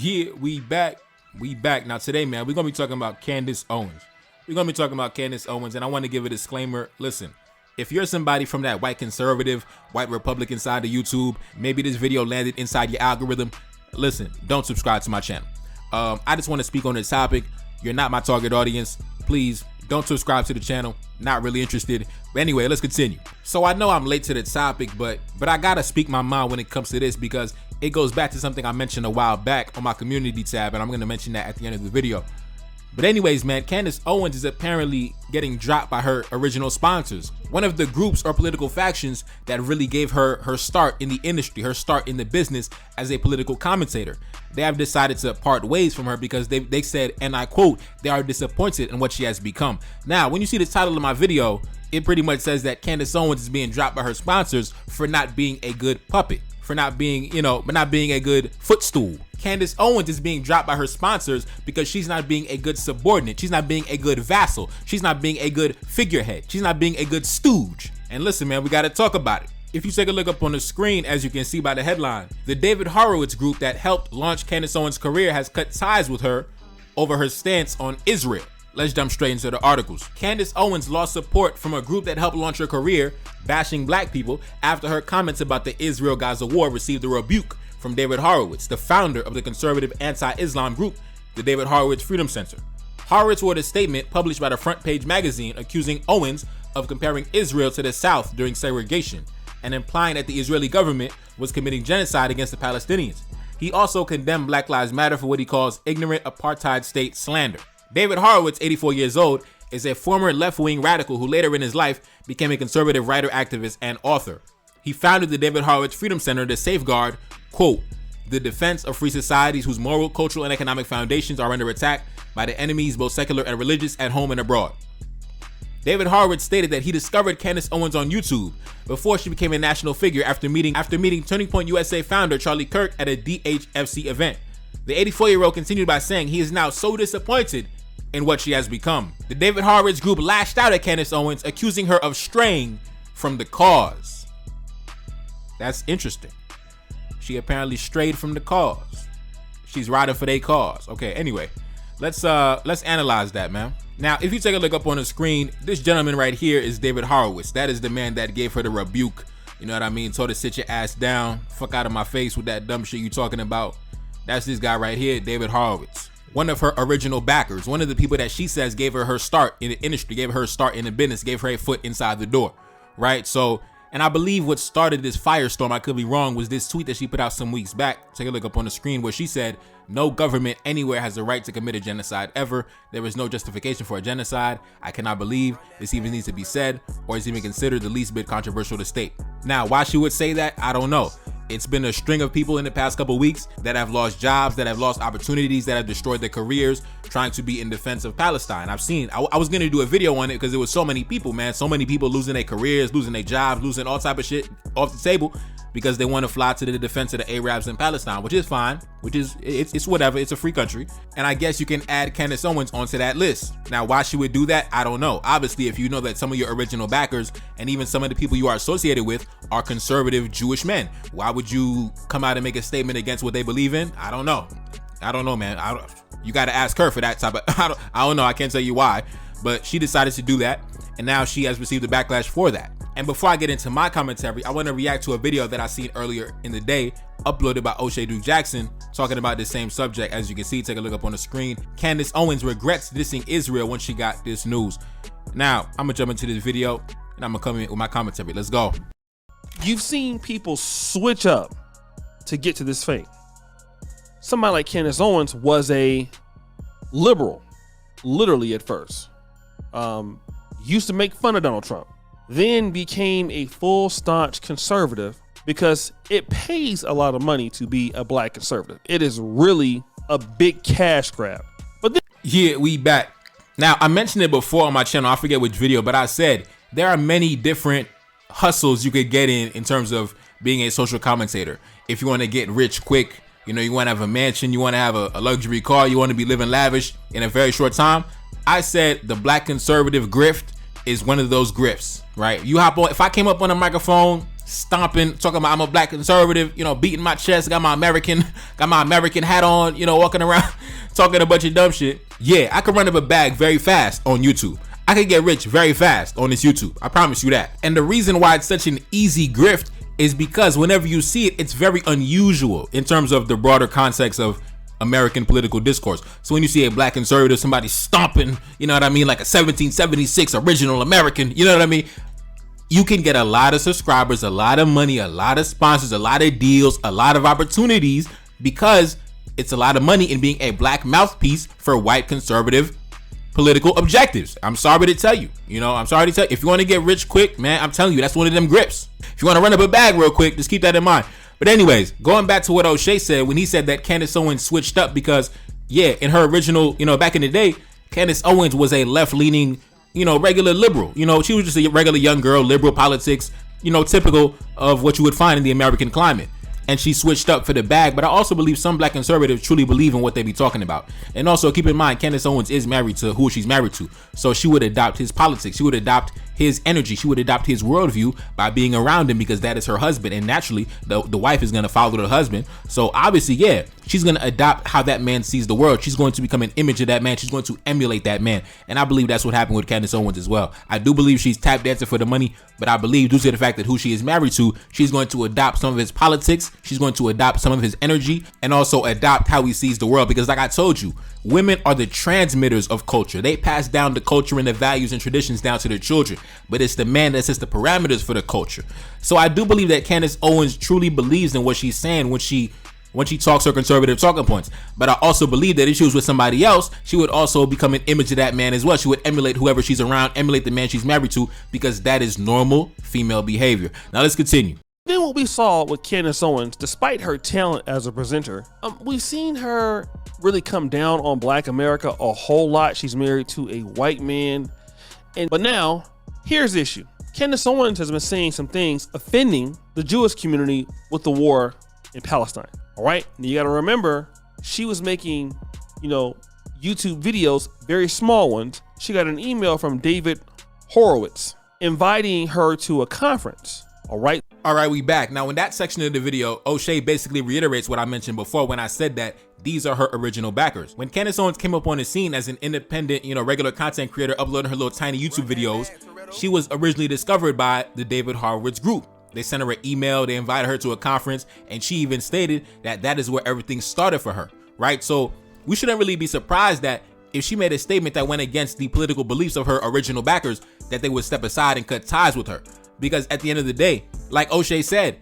Yeah, we back. We back. Now today, man, we're going to be talking about Candace Owens. We're going to be talking about Candace Owens, and I want to give a disclaimer. Listen, if you're somebody from that white conservative, white Republican side of YouTube, maybe this video landed inside your algorithm, listen, don't subscribe to my channel. I just want to speak on this topic. You're not my target audience. Please don't subscribe to the channel. Not really interested. But anyway, let's continue. So I know I'm late to the topic, but I gotta speak my mind when it comes to this because it goes back to something I mentioned a while back on my community tab, and I'm gonna mention that at the end of the video. But anyways, man, Candace Owens is apparently getting dropped by her original sponsors. One of the groups or political factions that really gave her her start in the industry, her start in the business as a political commentator. They have decided to part ways from her because they said, and I quote, they are disappointed in what she has become. Now, when you see the title of my video, it pretty much says that Candace Owens is being dropped by her sponsors for not being a good puppet, for not being, not being a good footstool. Candace Owens is being dropped by her sponsors because she's not being a good subordinate. She's not being a good vassal. She's not being a good figurehead. She's not being a good stooge. And listen, man, we got to talk about it. If you take a look up on the screen, as you can see by the headline, the David Horowitz group that helped launch Candace Owens' career has cut ties with her over her stance on Israel. Let's jump straight into the articles. Candace Owens lost support from a group that helped launch her career, bashing black people, after her comments about the Israel-Gaza war received a rebuke from David Horowitz, the founder of the conservative anti-Islam group, the David Horowitz Freedom Center. Horowitz wrote a statement published by the Front Page magazine accusing Owens of comparing Israel to the South during segregation and implying that the Israeli government was committing genocide against the Palestinians. He also condemned Black Lives Matter for what he calls ignorant apartheid state slander. David Horowitz, 84 years old, is a former left-wing radical who later in his life became a conservative writer, activist, and author. He founded the David Horowitz Freedom Center to safeguard, quote, the defense of free societies whose moral, cultural, and economic foundations are under attack by the enemies, both secular and religious, at home and abroad. David Horowitz stated that he discovered Candace Owens on YouTube before she became a national figure after meeting Turning Point USA founder Charlie Kirk at a DHFC event. The 84-year-old continued by saying he is now so disappointed in what she has become. The David Horowitz group lashed out at Candace Owens, accusing her of straying from the cause. That's interesting. She apparently strayed from the cause. She's riding for their cause. Okay, anyway, let's analyze that, man. Now, if you take a look up on the screen, this gentleman right here is David Horowitz. That is the man that gave her the rebuke. You know what I mean? Told her sit your ass down, fuck out of my face with that dumb shit you talking about. That's this guy right here, David Horowitz. One of her original backers, one of the people that she says gave her her start in the industry, gave her her start in the business, gave her a foot inside the door, right? So, and I believe what started this firestorm, I could be wrong, was this tweet that she put out some weeks back. Take a look up on the screen where she said, no government anywhere has the right to commit a genocide ever. There is no justification for a genocide. I cannot believe this even needs to be said or is even considered the least bit controversial to state. Now, why she would say that, I don't know. It's been a string of people in the past couple weeks that have lost jobs, that have lost opportunities, that have destroyed their careers trying to be in defense of Palestine. I've seen, I was going to do a video on it because there was so many people, man. So many people losing their careers, losing their jobs, losing all type of shit off the table because they want to fly to the defense of the Arabs in Palestine, which is fine, it's whatever, it's a free country. And I guess you can add Candace Owens onto that list. Now, why she would do that, I don't know. Obviously, if you know that some of your original backers and even some of the people you are associated with are conservative Jewish men, why would you come out and make a statement against what they believe in? I don't know, man. You got to ask her for that type of, I don't know, I can't tell you why, but she decided to do that, and now she has received a backlash for that. And before I get into my commentary, I want to react to a video that I seen earlier in the day, uploaded by O'Shea Duke Jackson, talking about the same subject. As you can see, take a look up on the screen. Candace Owens regrets dissing Israel when she got this news. Now, I'm gonna jump into this video and I'm gonna come in with my commentary. Let's go. You've seen people switch up to get to this fame. Somebody like Candace Owens was a liberal, literally at first. Used to make fun of Donald Trump. Then became a full staunch conservative because it pays a lot of money to be a black conservative. It is really a big cash grab. But then yeah, we back. Now, I mentioned it before on my channel, I forget which video, but I said there are many different hustles you could get in terms of being a social commentator. If you want to get rich quick, you know, you want to have a mansion, you want to have a luxury car, you want to be living lavish in a very short time. I said the black conservative grift is one of those grifts, right? You hop on, if I came up on a microphone stomping, talking about I'm a black conservative, beating my chest, got my American hat on, walking around talking a bunch of dumb shit. Yeah, I could run up a bag very fast on YouTube. I could get rich very fast on this YouTube. I promise you that. And the reason why it's such an easy grift is because whenever you see it, it's very unusual in terms of the broader context of American political discourse. So when you see a black conservative, somebody stomping, like a 1776 original American, you know what I mean? You can get a lot of subscribers, a lot of money, a lot of sponsors, a lot of deals, a lot of opportunities because it's a lot of money in being a black mouthpiece for white conservative political objectives. I'm sorry to tell you, if you want to get rich quick, man, I'm telling you, that's one of them grips. If you want to run up a bag real quick, just keep that in mind. But anyways, going back to what O'Shea said when he said that Candace Owens switched up because, yeah, in her original, back in the day, Candace Owens was a left-leaning, regular liberal. She was just a regular young girl, liberal politics, typical of what you would find in the American climate. And she switched up for the bag. But I also believe some black conservatives truly believe in what they be talking about. And also keep in mind, Candace Owens is married to who she's married to. So she would adopt his politics. She would adopt his energy. She would adopt his worldview by being around him because that is her husband. And naturally, the wife is going to follow the husband. So obviously, yeah, she's going to adopt how that man sees the world. She's going to become an image of that man. She's going to emulate that man. And I believe that's what happened with Candace Owens as well. I do believe she's tap dancing for the money, but I believe due to the fact that who she is married to, she's going to adopt some of his politics. She's going to adopt some of his energy and also adopt how he sees the world. Because like I told you, women are the transmitters of culture. They pass down the culture and the values and traditions down to their children. But it's the man that sets the parameters for the culture. So I do believe that Candace Owens truly believes in what she's saying when she talks her conservative talking points. But I also believe that if she was with somebody else, she would also become an image of that man as well. She would emulate whoever she's around, emulate the man she's married to, because that is normal female behavior. Now let's continue. Then what we saw with Candace Owens, despite her talent as a presenter, we've seen her really come down on Black America a whole lot. She's married to a white man. But now, here's the issue. Candace Owens has been saying some things offending the Jewish community with the war in Palestine. All right. Now you got to remember, she was making, YouTube videos, very small ones. She got an email from David Horowitz inviting her to a conference. All right, we back. Now, in that section of the video, O'Shea basically reiterates what I mentioned before when I said that these are her original backers. When Candace Owens came up on the scene as an independent, regular content creator uploading her little tiny YouTube videos, she was originally discovered by the David Horowitz group. They sent her an email, they invited her to a conference, and she even stated that that is where everything started for her, right? So we shouldn't really be surprised that if she made a statement that went against the political beliefs of her original backers, that they would step aside and cut ties with her. Because at the end of the day, like O'Shea said,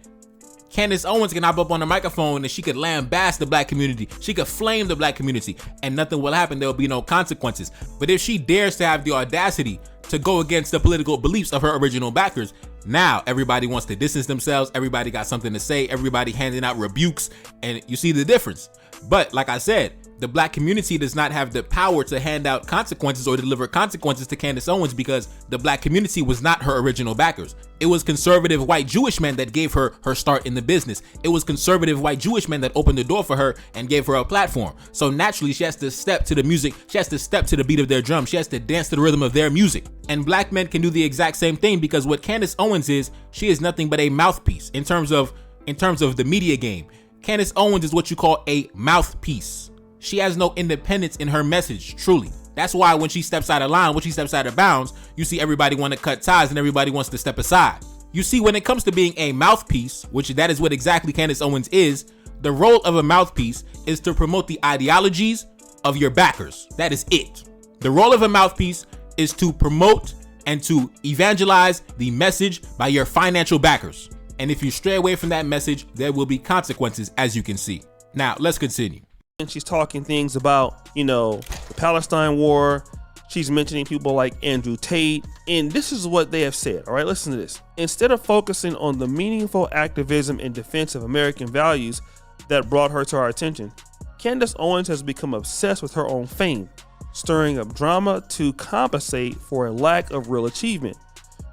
Candace Owens can hop up on the microphone and she could lambaste the black community. She could flame the black community and nothing will happen. There will be no consequences. But if she dares to have the audacity to go against the political beliefs of her original backers, now everybody wants to distance themselves. Everybody got something to say. Everybody handing out rebukes, and you see the difference. But like I said, the black community does not have the power to hand out consequences or deliver consequences to Candace Owens because the black community was not her original backers. It was conservative white Jewish men that gave her her start in the business. It was conservative white Jewish men that opened the door for her and gave her a platform. So naturally, she has to step to the music. She has to step to the beat of their drum. She has to dance to the rhythm of their music. And black men can do the exact same thing because what Candace Owens is, she is nothing but a mouthpiece in terms of the media game. Candace Owens is what you call a mouthpiece. She has no independence in her message, truly. That's why when she steps out of line, when she steps out of bounds, you see everybody want to cut ties and everybody wants to step aside. You see, when it comes to being a mouthpiece, which that is what exactly Candace Owens is, the role of a mouthpiece is to promote the ideologies of your backers. That is it. The role of a mouthpiece is to promote and to evangelize the message by your financial backers. And if you stray away from that message, there will be consequences, as you can see. Now, let's continue. And she's talking things about, the Palestine war. She's mentioning people like Andrew Tate. And this is what they have said. All right, listen to this. Instead of focusing on the meaningful activism in defense of American values that brought her to our attention, Candace Owens has become obsessed with her own fame, stirring up drama to compensate for a lack of real achievement.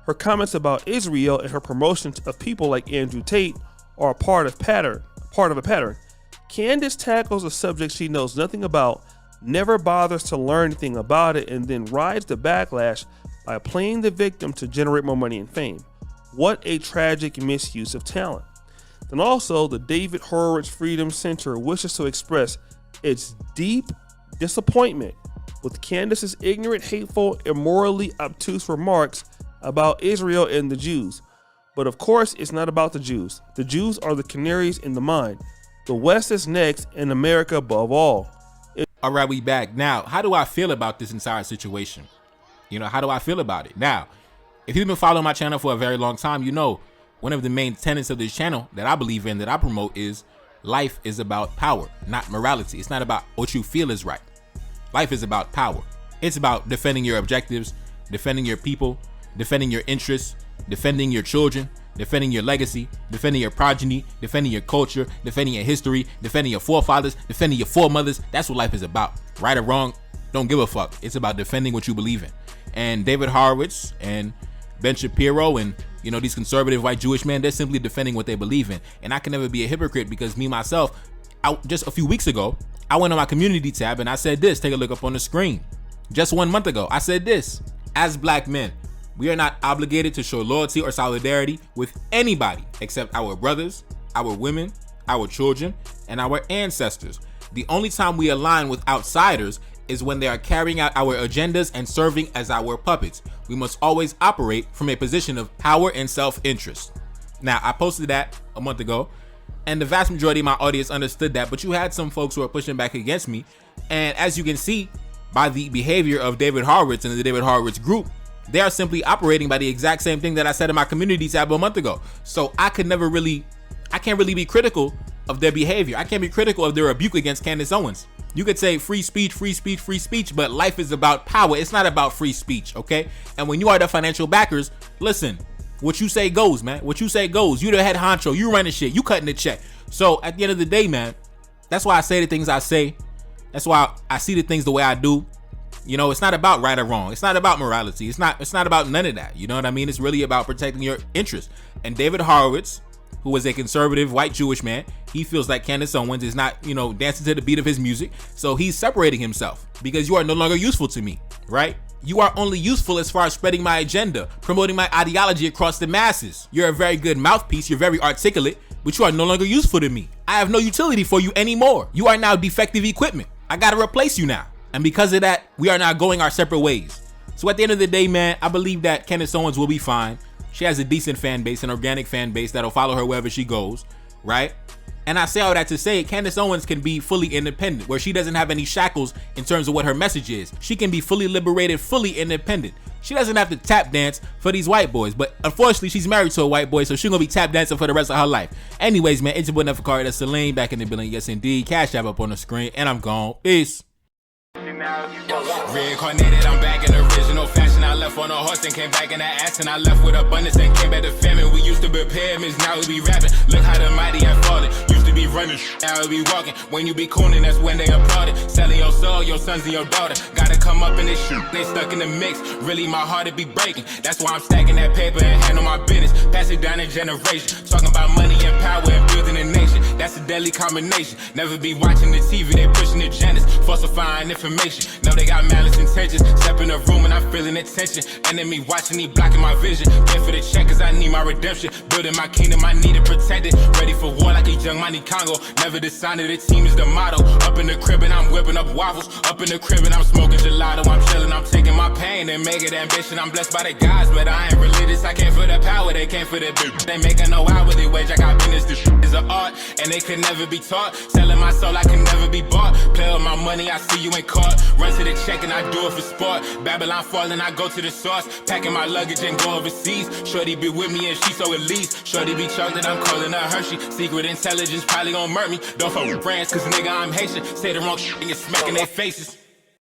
Her comments about Israel and her promotion of people like Andrew Tate are a part of a pattern. Candace tackles a subject she knows nothing about, never bothers to learn anything about it, and then rides the backlash by playing the victim to generate more money and fame. What a tragic misuse of talent. Then also, the David Horowitz Freedom Center wishes to express its deep disappointment with Candace's ignorant, hateful, and morally obtuse remarks about Israel and the Jews. But of course, it's not about the Jews. The Jews are the canaries in the mine. The West is next, and America above all. All right, we back. Now, how do I feel about this entire situation? How do I feel about it? Now, if you've been following my channel for a very long time, you know one of the main tenets of this channel that I believe in, that I promote, is life is about power, not morality. It's not about what you feel is right. Life is about power. It's about defending your objectives, defending your people, defending your interests, defending your children, defending your legacy, defending your progeny, defending your culture, defending your history, defending your forefathers, defending your foremothers. That's what life is about. Right or wrong, don't give a fuck. It's about defending what you believe in. And David Horowitz and Ben Shapiro and these conservative white Jewish men, they're simply defending what they believe in. And I can never be a hypocrite, because me myself, just a few weeks ago, I went on my community tab and I said this. Take a look up on the screen. Just 1 month ago, I said this: as black men, we are not obligated to show loyalty or solidarity with anybody except our brothers, our women, our children, and our ancestors. The only time we align with outsiders is when they are carrying out our agendas and serving as our puppets. We must always operate from a position of power and self-interest. Now, I posted that a month ago, and the vast majority of my audience understood that, but you had some folks who are pushing back against me. And as you can see by the behavior of David Horowitz and the David Horowitz group, they are simply operating by the exact same thing that I said in my community tab a month ago. So I can't really be critical of their behavior. I can't be critical of their rebuke against Candace Owens. You could say free speech, free speech, free speech, but life is about power. It's not about free speech, okay? And when you are the financial backers, listen, what you say goes, man. What you say goes. You the head honcho. You running shit. You cutting the check. So at the end of the day, man, that's why I say the things I say. That's why I see the things the way I do. It's not about right or wrong. It's not about morality. It's not about none of that. You know what I mean? It's really about protecting your interests. And David Horowitz, who is a conservative white Jewish man, he feels like Candace Owens is not, dancing to the beat of his music. So he's separating himself, because you are no longer useful to me, right? You are only useful as far as spreading my agenda, promoting my ideology across the masses. You're a very good mouthpiece. You're very articulate, but you are no longer useful to me. I have no utility for you anymore. You are now defective equipment. I got to replace you now. And because of that, we are now going our separate ways. So at the end of the day, man, I believe that Candace Owens will be fine. She has a decent fan base, an organic fan base that'll follow her wherever she goes, right? And I say all that to say Candace Owens can be fully independent, where she doesn't have any shackles in terms of what her message is. She can be fully liberated, fully independent. She doesn't have to tap dance for these white boys, but unfortunately she's married to a white boy, so she's gonna be tap dancing for the rest of her life. Anyways, man, it's your boy Neferkari, that's Celine, back in the building. Yes indeed, Cash App up on the screen, and I'm gone. Peace. Reincarnated, I'm back in original fashion. I left on a horse and came back in the ass, and I left with abundance and came back to famine. We used to be pyramids, now we be rapping. Look how the mighty have fallen. Used to be running, now we be walking. When you be cooning, that's when they applauded. Selling your soul, your sons and your daughter. Gotta come up in this shit, they stuck in the mix. Really, my heart it be breaking. That's why I'm stacking that paper and handle my business. Pass it down in generation. Talking about money and power and building a nation. That's a deadly combination. Never be watching the TV, they pushing agendas, falsifying information. Know they got malice intentions. Step in the room and I'm feeling attention. Enemy watching, he blocking my vision. Get for the check cause I need my redemption. Building my kingdom, I need it protected. Ready for war like a young money Congo. Never decided the team is the motto. Up in the crib and I'm whipping up waffles. Up in the crib and I'm smoking gelato. I'm chilling, I'm taking my pain and make it ambition. I'm blessed by the gods, but I ain't religious. I came for the power, they came for the bitch. They making no hourly wage, I got business. This is an art and they could never be taught. Selling my soul, I can never be bought. Play with my money, I see you in court. Run to the check and I do it for sport. Babylon falling, I go to the source. Packing my luggage and go overseas. Shorty be with me and she so elite. Shorty be chocolate, I'm calling her Hershey. Secret intelligence probably gon' murk me. Don't fuck with brands cause nigga I'm Haitian. Say the wrong shit and get smack in their faces.